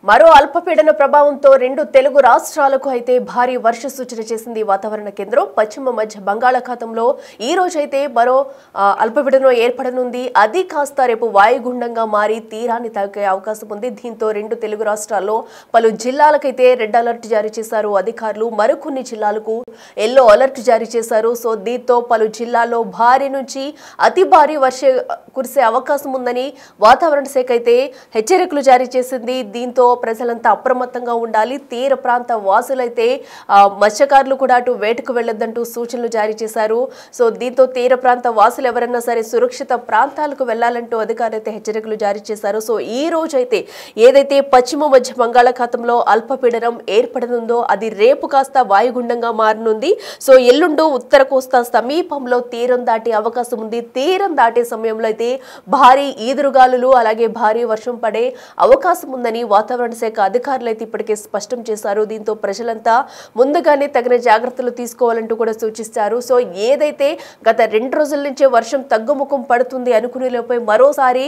మరో అల్పపీడన ప్రభావంతో రెండు తెలుగు రాష్ట్రాలకు అయితే భారీ వర్ష సూచన చేసింది వాతావరణ కేంద్రం. పశ్చిమ మధ్య బంగాళాఖాతంలో ఈ రోజు అయితే మరో అల్పపీడనం ఏర్పడనుంది. అది కాస్త రేపు వాయుగుండంగా మారి తీరాన్ని తాకే అవకాశం ఉంది. దీంతో రెండు తెలుగు రాష్ట్రాల్లో పలు జిల్లాలకైతే రెడ్ అలర్ట్ జారీ చేశారు అధికారులు. మరికొన్ని జిల్లాలకు ఎల్లో అలర్ట్ జారీ చేశారు. సో దీంతో పలు జిల్లాల్లో భారీ నుంచి అతి భారీ వర్షం కురిసే అవకాశం ఉందని వాతావరణ శాఖ అయితే హెచ్చరికలు జారీ చేసింది. దీంతో ప్రజలంతా అప్రమత్తంగా ఉండాలి. తీర ప్రాంత వాసులైతే మత్స్యకారులు కూడా అటు వేటకు వెళ్లొద్దంటూ సూచనలు జారీ చేశారు. సో దీంతో తీర ప్రాంత వాసులు ఎవరైనా సరే సురక్షిత ప్రాంతాలకు వెళ్లాలంటూ అధికారులు అయితే హెచ్చరికలు జారీ చేశారు. సో ఈ రోజు అయితే ఏదైతే పశ్చిమ మధ్య బంగాళాఖాతంలో అల్పపీడనం ఏర్పడనుందో అది రేపు కాస్త వాయుగుండంగా మారనుంది. సో ఎల్లుండు ఉత్తర కోస్తా సమీపంలో తీరం దాటే అవకాశం ఉంది. తీరం దాటే సమయంలో అయితే భారీ ఈదురుగాలులు అలాగే భారీ వర్షం పడే అవకాశం ఉందని వాతావరణ శాఖ అధికారులు అయితే ఇప్పటికే స్పష్టం చేశారు. దీంతో ప్రజలంతా ముందుగానే తగిన జాగ్రత్తలు తీసుకోవాలంటూ కూడా సూచిస్తారు. సో ఏదైతే గత 2 రోజుల నుంచే వర్షం తగ్గుముఖం పడుతుంది అనుకునే లోపే మరోసారి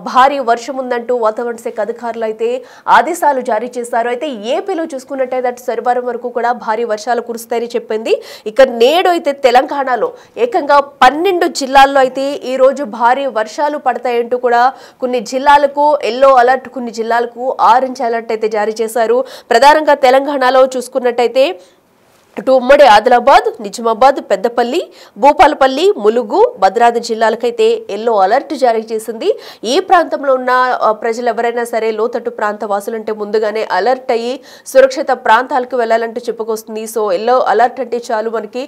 భారీ వర్షం ఉందంటూ వాతావరణ శాఖ అధికారులు అయితే ఆదేశాలు జారీ చేశారు. అయితే ఏపీలో చూసుకున్నట్టయితే అటు శనివారం వరకు కూడా భారీ వర్షాలు కురుస్తాయని చెప్పింది. ఇక నేడు అయితే తెలంగాణలో ఏకంగా 12 జిల్లాల్లో అయితే ఈ రోజు భారీ వర్షాలు పడతాయంటూ కూడా కొన్ని జిల్లాలకు ఎల్లో అలర్ట్, కొన్ని జిల్లాలకు ఆరెంజ్ అలర్ట్ అయితే జారీ చేశారు. ప్రధానంగా తెలంగాణలో చూసుకున్నట్టయితే అటు ఉమ్మడి ఆదిలాబాద్, నిజామాబాద్, పెద్దపల్లి, భూపాలపల్లి, ములుగు, భద్రాద్రి జిల్లాలకైతే ఎల్లో అలర్ట్ జారీ చేసింది. ఈ ప్రాంతంలో ఉన్న ప్రజలు ఎవరైనా సరే లోతట్టు ప్రాంత వాసులంటే ముందుగానే అలర్ట్ అయ్యి సురక్షిత ప్రాంతాలకు వెళ్లాలంటూ చెప్పుకొస్తుంది. సో ఎల్లో అలర్ట్ అంటే చాలు మనకి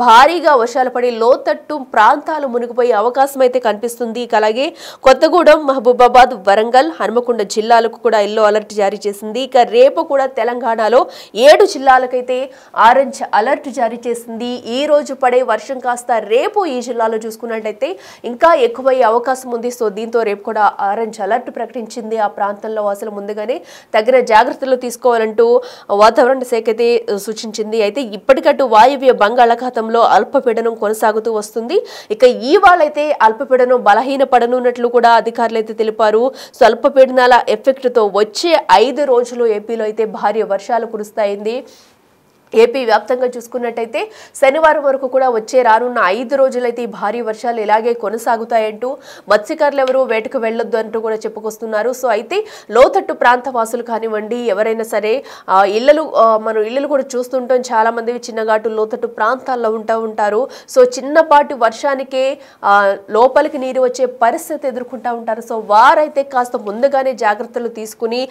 భారీగా వర్షాలు పడి లోతట్టు ప్రాంతాలు మునిగిపోయే అవకాశం అయితే కనిపిస్తుంది. అలాగే కొత్తగూడెం, మహబూబాబాద్, వరంగల్, హనుమకొండ జిల్లాలకు కూడా ఎల్లో అలర్ట్ జారీ చేసింది. ఇక రేపు కూడా తెలంగాణలో 7 జిల్లాలకైతే ఆరెంజ్ అలర్ట్ జారీ చేసింది. ఈ రోజు పడే వర్షం కాస్త రేపు ఈ జిల్లాలో చూసుకున్నట్లయితే ఇంకా ఎక్కువయ్యే అవకాశం ఉంది. సో దీంతో రేపు కూడా ఆరెంజ్ అలర్ట్ ప్రకటించింది. ఆ ప్రాంతంలో అసలు ముందుగానే తగిన జాగ్రత్తలు తీసుకోవాలంటూ వాతావరణ శాఖ అయితే సూచించింది. అయితే ఇప్పటికట్టు వాయువ్య బంగాళాఖాతంలో అల్పపీడనం కొనసాగుతూ వస్తుంది. ఇక ఇవాళ అయితే అల్పపీడనం బలహీనపడనున్నట్లు కూడా అధికారులు అయితే తెలిపారు. సో అల్పపీడనాల ఎఫెక్ట్ తో వచ్చే 5 రోజులు ఏపీలో అయితే భారీ వర్షాలు కురుస్తాయింది. ఏపీ వ్యాప్తంగా చూసుకున్నట్టయితే శనివారం వరకు కూడా రానున్న 5 రోజులైతే ఈ భారీ వర్షాలు ఇలాగే కొనసాగుతాయంటూ మత్స్యకారులు ఎవరు వేటకు వెళ్లొద్దు అంటూ కూడా చెప్పుకొస్తున్నారు. సో అయితే లోతట్టు ప్రాంత వాసులు కానివ్వండి ఎవరైనా సరే మనం ఇళ్లలు కూడా చూస్తుంటాం. చాలా మంది చిన్నగాటు లోతట్టు ప్రాంతాల్లో ఉంటారు. సో చిన్నపాటి వర్షానికే లోపలికి నీరు వచ్చే పరిస్థితి ఎదుర్కొంటూ ఉంటారు. సో వారైతే కాస్త ముందుగానే జాగ్రత్తలు తీసుకుని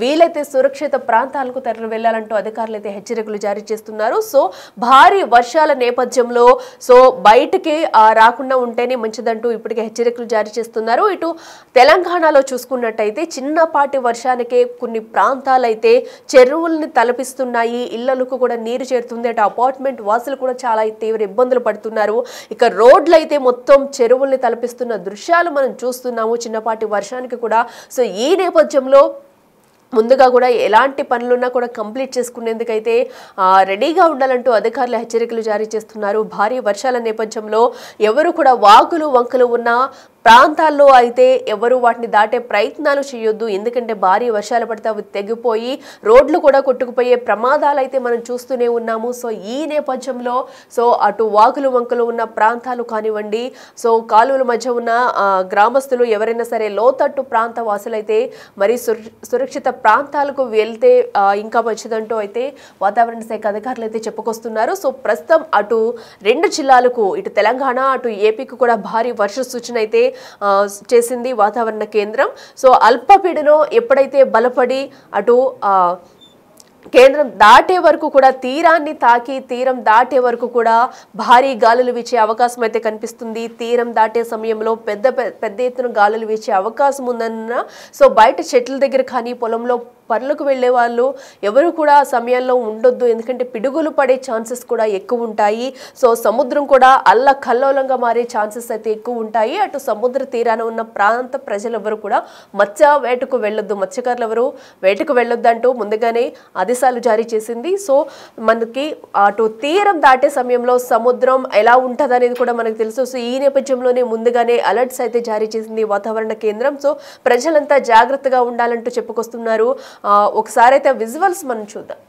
వీలైతే సురక్షిత ప్రాంతాలకు తరలి వెళ్లాలంటూ అధికారులు అయితే హెచ్చరికలు జారీ చేస్తున్నారు. సో భారీ వర్షాల నేపథ్యంలో సో బయటికి రాకుండా ఉంటేనే మంచిదంటూ ఇప్పటికే హెచ్చరికలు జారీ చేస్తున్నారు. ఇటు తెలంగాణలో చూసుకున్నట్టయితే చిన్నపాటి వర్షానికే కొన్ని ప్రాంతాలైతే చెరువుల్ని తలపిస్తున్నాయి. ఇళ్లకు కూడా నీరు చేరుతుంది. అటు అపార్ట్మెంట్ వాసులు కూడా చాలా తీవ్ర ఇబ్బందులు పడుతున్నారు. ఇక రోడ్లు అయితే మొత్తం చెరువుల్ని తలపిస్తున్న దృశ్యాలు మనం చూస్తున్నాము చిన్నపాటి వర్షానికి కూడా. సో ఈ నేపథ్యంలో ముందుగా కూడా ఎలాంటి పనులున్నా కూడా కంప్లీట్ చేసుకునేందుకైతే రెడీగా ఉండాలంటూ అధికారులు హెచ్చరికలు జారీ చేస్తున్నారు. భారీ వర్షాల నేపథ్యంలో ఎవరు కూడా వాగులు వంకలు ఉన్న ప్రాంతాల్లో అయితే ఎవరు వాటిని దాటే ప్రయత్నాలు చేయొద్దు. ఎందుకంటే భారీ వర్షాలు పడితే అవి తెగిపోయి రోడ్లు కూడా కొట్టుకుపోయే ప్రమాదాలు అయితే మనం చూస్తూనే ఉన్నాము. సో ఈ నేపథ్యంలో సో అటు వాగులు వంకలు ఉన్న ప్రాంతాలు కానివ్వండి, సో కాలువల మధ్య ఉన్న గ్రామస్తులు ఎవరైనా సరే లోతట్టు ప్రాంత వాసులైతే మరి సురక్షిత ప్రాంతాలకు వెళ్తే ఇంకా మంచిదంటూ అయితే వాతావరణ శాఖ అధికారులు అయితే చెప్పుకొస్తున్నారు. సో ప్రస్తుతం అటు 2 జిల్లాలకు ఇటు తెలంగాణ అటు ఏపీకి కూడా భారీ వర్ష సూచన అయితే చేసింది వాతావరణ కేంద్రం. సో అల్పపీడనం ఎప్పుడైతే బలపడి అటు కేంద్రం దాటే వరకు కూడా తీరాన్ని తాకి తీరం దాటే వరకు కూడా భారీ గాలులు వీచే అవకాశం అయితే కనిపిస్తుంది. తీరం దాటే సమయంలో పెద్ద ఎత్తున గాలులు వీచే అవకాశం ఉందన్న సో బయట చెట్ల దగ్గర కానీ పొలంలో పనులకు వెళ్లే వాళ్ళు ఎవరు కూడా ఆ సమయంలో ఉండొద్దు. ఎందుకంటే పిడుగులు పడే ఛాన్సెస్ కూడా ఎక్కువ ఉంటాయి. సో సముద్రం కూడా అల్లకల్లోలంగా మారే ఛాన్సెస్ అయితే ఎక్కువ ఉంటాయి. అటు సముద్ర తీరాన ఉన్న ప్రాంత ప్రజలు ఎవరు కూడా వేటకు వెళ్ళొద్దు, మత్స్యకారులు ఎవరు వేటకు వెళ్ళొద్దు అంటూ ముందుగానే ఆదేశాలు జారీ చేసింది. సో మనకి అటు తీరం దాటే సమయంలో సముద్రం ఎలా ఉంటుంది అనేది కూడా మనకు తెలుసు. సో ఈ నేపథ్యంలోనే ముందుగానే అలర్ట్స్ అయితే జారీ చేసింది వాతావరణ కేంద్రం. సో ప్రజలంతా జాగ్రత్తగా ఉండాలంటూ చెప్పుకొస్తున్నారు. ఒకసారి అయితే విజువల్స్ మనం చూద్దాం.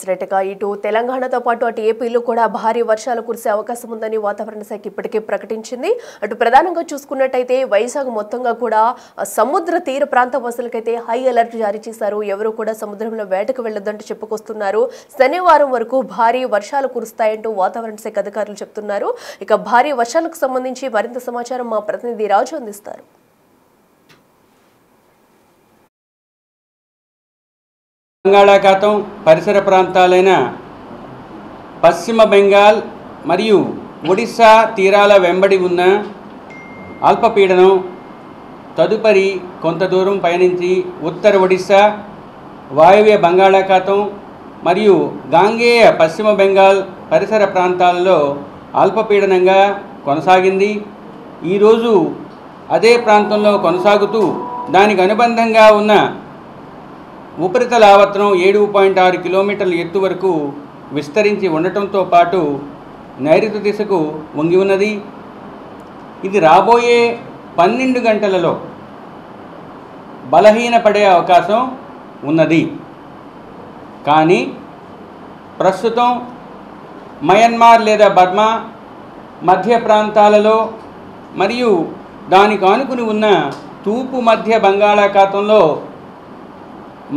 రైట్గా ఇటు తెలంగాణతో పాటు అటు ఏపీలో కూడా భారీ వర్షాలు కురిసే అవకాశం ఉందని వాతావరణ శాఖ ఇప్పటికే ప్రకటించింది. అటు ప్రధానంగా చూసుకున్నట్టయితే వైజాగ్ మొత్తంగా కూడా సముద్ర తీర ప్రాంత వాసులకైతే హై అలర్ట్ జారీ చేశారు. ఎవరు కూడా సముద్రంలో వేటకు వెళ్లొద్దంటూ చెప్పుకొస్తున్నారు. శనివారం వరకు భారీ వర్షాలు కురుస్తాయంటూ వాతావరణ శాఖ అధికారులు చెప్తున్నారు. ఇక భారీ వర్షాలకు సంబంధించి మరింత సమాచారం మా ప్రతినిధి రాజు అందిస్తారు. బంగాళాఖాతం పరిసర ప్రాంతాలైన పశ్చిమ బెంగాల్ మరియు ఒడిశా తీరాల వెంబడి ఉన్న అల్పపీడనం తదుపరి కొంత దూరం పయనించి ఉత్తర ఒడిశా, వాయువ్య బంగాళాఖాతం మరియు గాంగేయ పశ్చిమ బెంగాల్ పరిసర ప్రాంతాలలో అల్పపీడనంగా కొనసాగింది. ఈరోజు అదే ప్రాంతంలో కొనసాగుతూ దానికి అనుబంధంగా ఉన్న ఉపరితల ఆవర్తనం 7.6 కిలోమీటర్ల ఎత్తు వరకు విస్తరించి ఉండటంతో పాటు నైరుతి దిశకు వంగి ఉన్నది. ఇది రాబోయే 12 గంటలలో బలహీనపడే అవకాశం ఉన్నది. కానీ ప్రస్తుతం మయన్మార్ లేదా బర్మా మధ్య ప్రాంతాలలో మరియు దానికి ఆనుకుని ఉన్న తూర్పు మధ్య బంగాళాఖాతంలో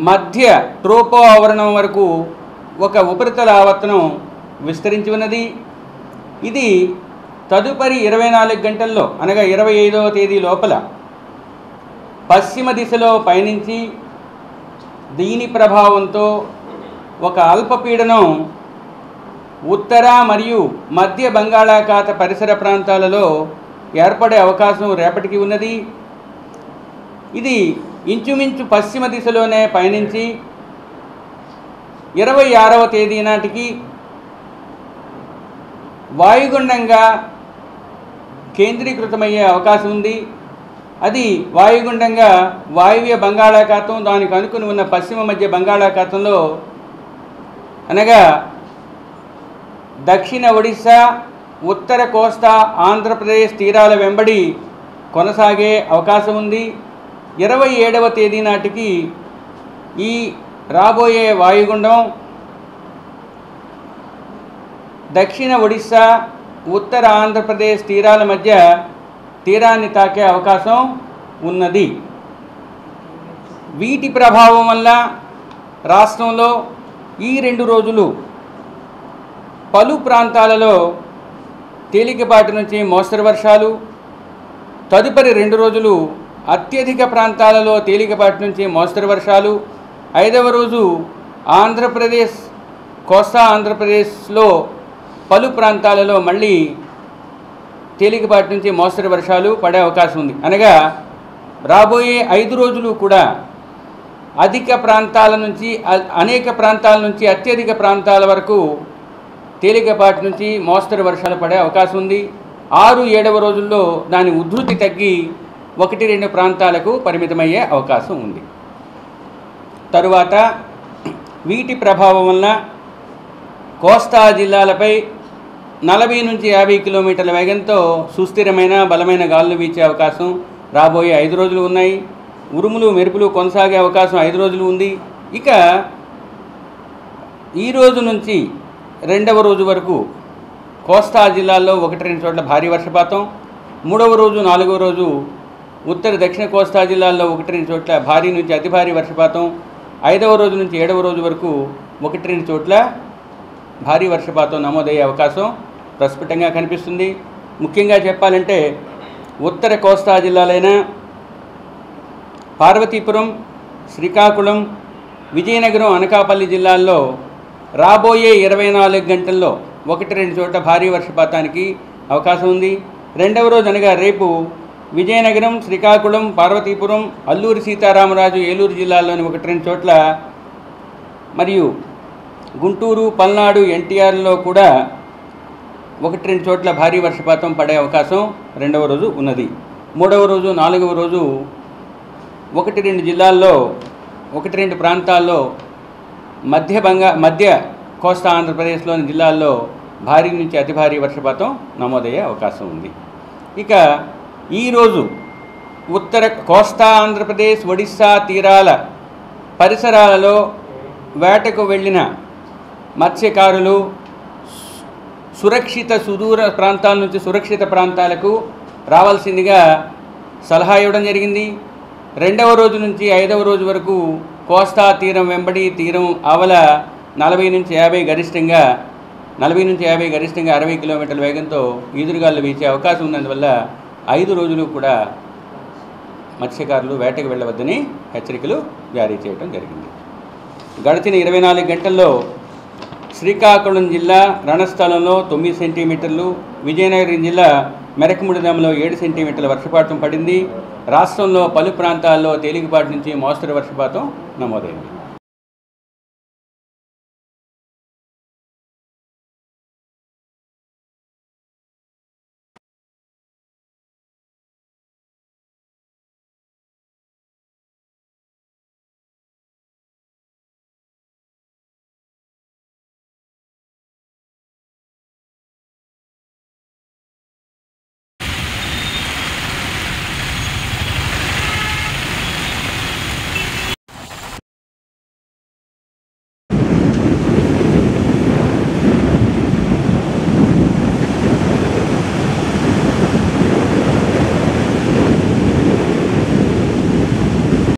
మధ్య ట్రోపో ఆవరణం వరకు ఒక ఉపరితల ఆవర్తనం విస్తరించి ఉన్నది. ఇది తదుపరి 24 గంటల్లో అనగా 25వ తేదీ లోపల పశ్చిమ దిశలో పయనించి దీని ప్రభావంతో ఒక అల్పపీడనం ఉత్తర మరియు మధ్య బంగాళాఖాత పరిసర ప్రాంతాలలో ఏర్పడే అవకాశం రేపటికి ఉన్నది. ఇది ఇంచుమించు పశ్చిమ దిశలోనే పయనించి 26వ తేదీ నాటికి వాయుగుండంగా కేంద్రీకృతమయ్యే అవకాశం ఉంది. అది వాయుగుండంగా వాయువ్య బంగాళాఖాతం దానికి అనుకుని ఉన్న పశ్చిమ మధ్య బంగాళాఖాతంలో అనగా దక్షిణ ఒడిశా, ఉత్తర కోస్తా ఆంధ్రప్రదేశ్ తీరాల వెంబడి కొనసాగే అవకాశం ఉంది. 27వ తేదీ నాటికి ఈ రాబోయే వాయుగుండం దక్షిణ ఒడిశా, ఉత్తర ఆంధ్రప్రదేశ్ తీరాల మధ్య తీరాన్ని తాకే అవకాశం ఉన్నది. వీటి ప్రభావం వల్ల రాష్ట్రంలో ఈ 2 రోజులు పలు ప్రాంతాలలో తేలికపాటి నుంచి మోస్తరు వర్షాలు, తదుపరి 2 రోజులు అత్యధిక ప్రాంతాలలో తేలికపాటి నుంచి మోస్తరు వర్షాలు, 5వ రోజు ఆంధ్రప్రదేశ్, కోస్తా ఆంధ్రప్రదేశ్లో పలు ప్రాంతాలలో మళ్ళీ తేలికపాటి నుంచి మోస్తరు వర్షాలు పడే అవకాశం ఉంది. అనగా రాబోయే 5 రోజులు కూడా అధిక ప్రాంతాల నుంచి అనేక ప్రాంతాల నుంచి అత్యధిక ప్రాంతాల వరకు తేలికపాటి నుంచి మోస్తరు వర్షాలు పడే అవకాశం ఉంది. 6, 7వ రోజుల్లో దాని ఉధృతి తగ్గి 1-2 ప్రాంతాలకు పరిమితమయ్యే అవకాశం ఉంది. తరువాత వీటి ప్రభావం వలన కోస్తా జిల్లాలపై 40 నుంచి 50 కిలోమీటర్ల వేగంతో సుస్థిరమైన బలమైన గాలులు వీచే అవకాశం రాబోయే 5 రోజులు ఉన్నాయి. ఉరుములు మెరుపులు కొనసాగే అవకాశం 5 రోజులు ఉంది. ఇక ఈ రోజు నుంచి 2వ రోజు వరకు కోస్తా జిల్లాల్లో 1-2 చోట్ల భారీ వర్షపాతం, 3వ రోజు 4వ రోజు ఉత్తర దక్షిణ కోస్తా జిల్లాల్లో 1-2 చోట్ల భారీ నుంచి అతి భారీ వర్షపాతం, 5వ రోజు నుంచి 7వ రోజు వరకు 1-2 చోట్ల భారీ వర్షపాతం నమోదయ్యే అవకాశం ప్రస్ఫుటంగా కనిపిస్తుంది. ముఖ్యంగా చెప్పాలంటే ఉత్తర కోస్తా జిల్లాలైన పార్వతీపురం, శ్రీకాకుళం, విజయనగరం, అనకాపల్లి జిల్లాల్లో రాబోయే 24 గంటల్లో 1-2 చోట్ల భారీ వర్షపాతానికి అవకాశం ఉంది. 2వ రోజు అనగా రేపు విజయనగరం, శ్రీకాకుళం, పార్వతీపురం, అల్లూరి సీతారామరాజు, ఏలూరు జిల్లాల్లోని 1-2 చోట్ల మరియు గుంటూరు, పల్నాడు, ఎన్టీఆర్లో కూడా 1-2 చోట్ల భారీ వర్షపాతం పడే అవకాశం 2వ రోజు ఉన్నది. 3వ రోజు 4వ రోజు 1-2 జిల్లాల్లో 1-2 ప్రాంతాల్లో మధ్య కోస్తా ఆంధ్రప్రదేశ్లోని జిల్లాల్లో భారీ నుంచి అతి భారీ వర్షపాతం నమోదయ్యే అవకాశం ఉంది. ఇక ఈరోజు ఉత్తర కోస్తా ఆంధ్రప్రదేశ్, ఒడిశా తీరాల పరిసరాలలో వేటకు వెళ్ళిన మత్స్యకారులు సుదూర ప్రాంతాల నుంచి సురక్షిత ప్రాంతాలకు రావాల్సిందిగా సలహా ఇవ్వడం జరిగింది. 2వ రోజు నుంచి 5వ రోజు వరకు కోస్తా తీరం వెంబడి తీరం ఆవల 40 నుంచి 50 గరిష్టంగా 60 కిలోమీటర్ల వేగంతో ఈదురుగాలు వీచే అవకాశం ఉన్నందువల్ల 5 రోజులు కూడా మత్స్యకారులు వేటకు వెళ్ళవద్దని హెచ్చరికలు జారీ చేయడం జరిగింది. గడిచిన 24 గంటల్లో శ్రీకాకుళం జిల్లా రణస్థలంలో 9 సెంటీమీటర్లు, విజయనగరం జిల్లా మెరకముడిదంలో 7 సెంటీమీటర్ల వర్షపాతం పడింది. రాష్ట్రంలో పలు ప్రాంతాల్లో తేలికపాటి నుంచి మోస్తరు వర్షపాతం నమోదైంది.